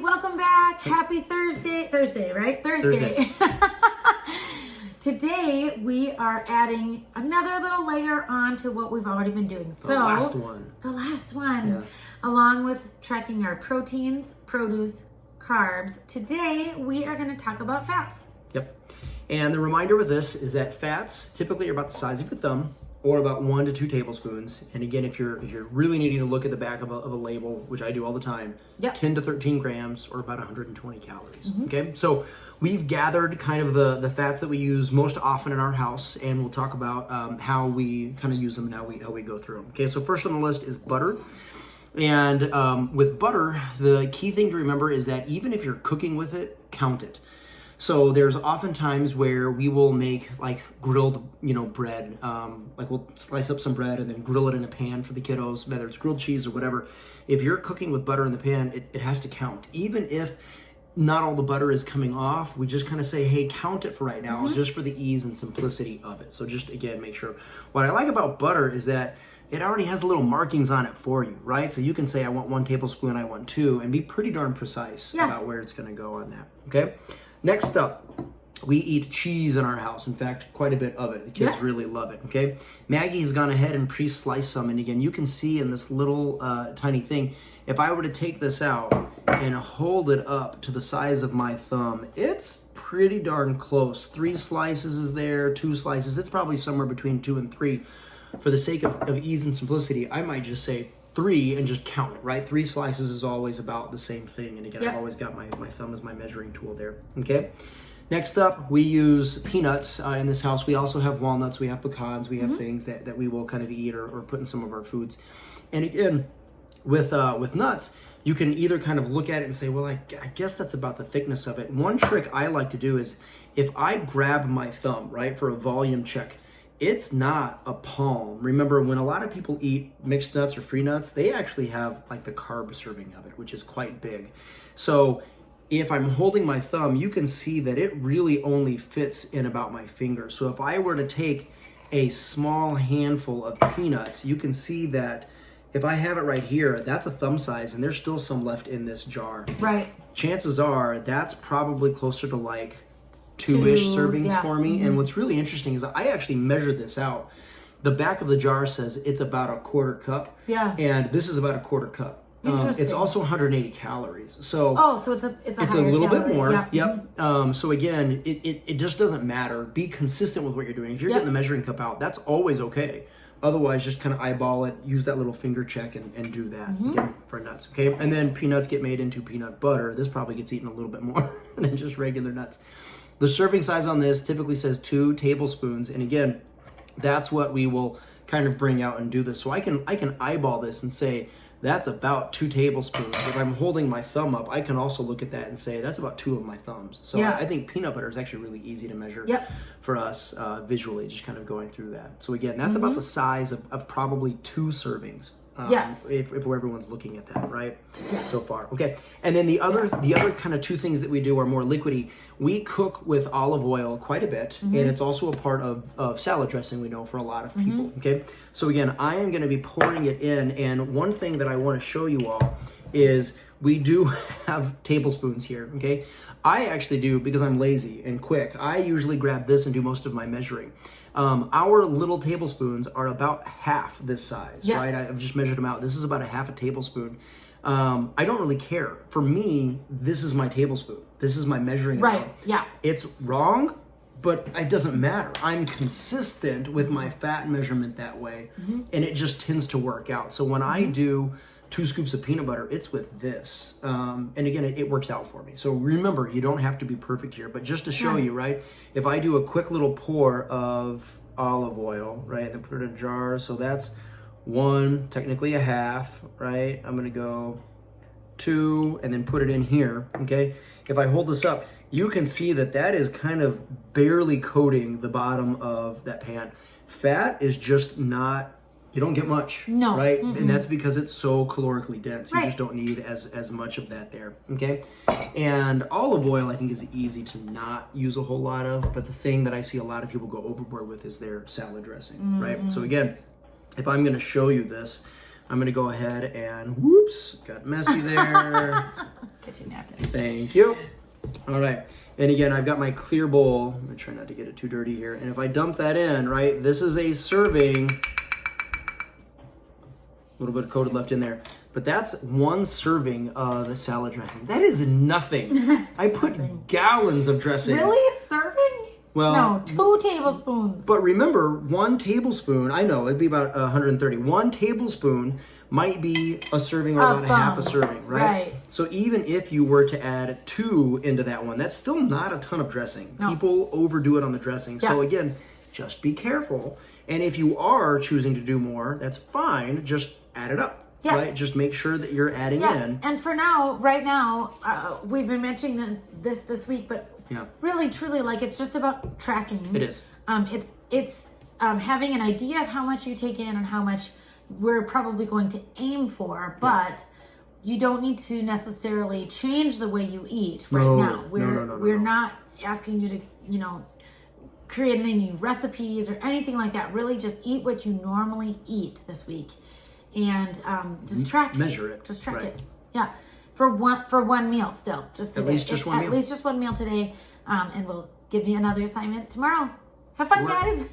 welcome back. Happy Thursday. Thursday, right? Thursday. Today we are adding another little layer on to what we've already been doing. So the last one. The last one. Yeah. Along with tracking our proteins, produce, carbs. Today we are going to talk about fats. Yep. And the reminder with this is that fats typically are about the size of your thumb, or about 1 to 2 tablespoons. And again, if you're really needing to look at the back of a label, which I do all the time, 10 to 13 grams or about 120 calories. Okay, so we've gathered kind of the fats that we use most often in our house, and we'll talk about how we kind of use them and how we go through them. Okay, so first on the list is butter. And with butter, the key thing to remember is that even if you're cooking with it, count it. So there's often times where we will make like grilled, bread. Like we'll slice up some bread and then grill it in a pan for the kiddos, whether it's grilled cheese or whatever. If you're cooking with butter in the pan, it has to count. Even if not all the butter is coming off, we just kind of say, hey, count it for right now, just for the ease and simplicity of it. So just, again, make sure. What I like about butter is that it already has little markings on it for you, right? So you can say, I want 1 tablespoon, I want 2, and be pretty darn precise about where it's going to go on that, okay? Next up, we eat cheese in our house. In fact, quite a bit of it. The kids really love it, okay? Maggie's gone ahead and pre-sliced some, and again, you can see in this little tiny thing, if I were to take this out and hold it up to the size of my thumb, it's pretty darn close. 3 slices is there, 2 slices. It's probably somewhere between 2 and 3. For the sake of ease and simplicity, I might just say 3 and just count it, right? 3 slices is always about the same thing. And again, I've always got my thumb as my measuring tool there, okay? Next up, we use peanuts in this house. We also have walnuts, we have pecans, we have things that we will kind of eat or put in some of our foods. And again, with nuts, you can either kind of look at it and say, well, I guess that's about the thickness of it. One trick I like to do is if I grab my thumb, right, for a volume check, it's not a palm. Remember, when a lot of people eat mixed nuts or free nuts, they actually have like the carb serving of it, which is quite big. So if I'm holding my thumb, you can see that it really only fits in about my finger. So if I were to take a small handful of peanuts, you can see that if I have it right here, that's a thumb size, and there's still some left in this jar. Right. Chances are that's probably closer to like 2-ish servings for me. And what's really interesting is I actually measured this out. The back of the jar says it's about a 1/4 cup. Yeah. And this is about a 1/4 cup. It's also 180 calories. So so it's a little calorie. bit more. Yep. So again, it just doesn't matter. Be consistent with what you're doing. If you're getting the measuring cup out, that's always okay. Otherwise, just kind of eyeball it, use that little finger check and do that again for nuts, okay? And then peanuts get made into peanut butter. This probably gets eaten a little bit more than just regular nuts. The serving size on this typically says 2 tablespoons. And again, that's what we will kind of bring out and do this. So I can eyeball this and say, that's about 2 tablespoons. If I'm holding my thumb up, I can also look at that and say, that's about 2 of my thumbs. So I think peanut butter is actually really easy to measure for us visually, just kind of going through that. So again, that's about the size of probably 2 servings. If everyone's looking at that, right? So far. Okay. And then the other kind of 2 things that we do are more liquidy. We cook with olive oil quite a bit, and it's also a part of salad dressing, we know, for a lot of people. Okay. So again, I am going to be pouring it in, and one thing that I want to show you all is we do have tablespoons here. Okay. I actually do, because I'm lazy and quick, I usually grab this and do most of my measuring. Our little tablespoons are about half this size, right? I've just measured them out. This is about a half a tablespoon. I don't really care. For me, this is my tablespoon. This is my measuring amount. Yeah. It's wrong, but it doesn't matter. I'm consistent with my fat measurement that way, and it just tends to work out. So when I do 2 scoops of peanut butter, it's with this. And again, it works out for me. So remember, you don't have to be perfect here, but just to show you, right? If I do a quick little pour of olive oil, right, and then put it in a jar, so that's 1, technically a half, right? I'm gonna go 2, and then put it in here, okay? If I hold this up, you can see that is kind of barely coating the bottom of that pan. Fat is just not, you don't get much, right? And that's because it's so calorically dense. You just don't need as much of that there, okay? And olive oil, I think, is easy to not use a whole lot of, but the thing that I see a lot of people go overboard with is their salad dressing, right? So again, if I'm gonna show you this, I'm gonna go ahead and, whoops, got messy there. get you a napkin. Thank you. All right. And again, I've got my clear bowl. I'm going to try not to get it too dirty here. And if I dump that in, right, this is a serving. A little bit of coated left in there. But that's one serving of the salad dressing. That is nothing. I put gallons of dressing. Really? Serving? Well, no, 2 tablespoons. But remember, 1 tablespoon, I know, it'd be about 130. 1 tablespoon might be a serving or about half a serving, right? So even if you were to add 2 into that one, that's still not a ton of dressing. No. People overdo it on the dressing. Yeah. So again, just be careful. And if you are choosing to do more, that's fine. Just add it up. Yeah. Right? Just make sure that you're adding in. And for now, right now, we've been mentioning this week, but really, truly, like, it's just about tracking. It is. It's having an idea of how much you take in and how much we're probably going to aim for, but you don't need to necessarily change the way you eat now. We're not asking you to, create any recipes or anything like that. Really just eat what you normally eat this week. And just track measure it. Just track it. Yeah. For one meal still. Just today. At least just one meal. At least just one meal today. And we'll give you another assignment tomorrow. Have fun, guys.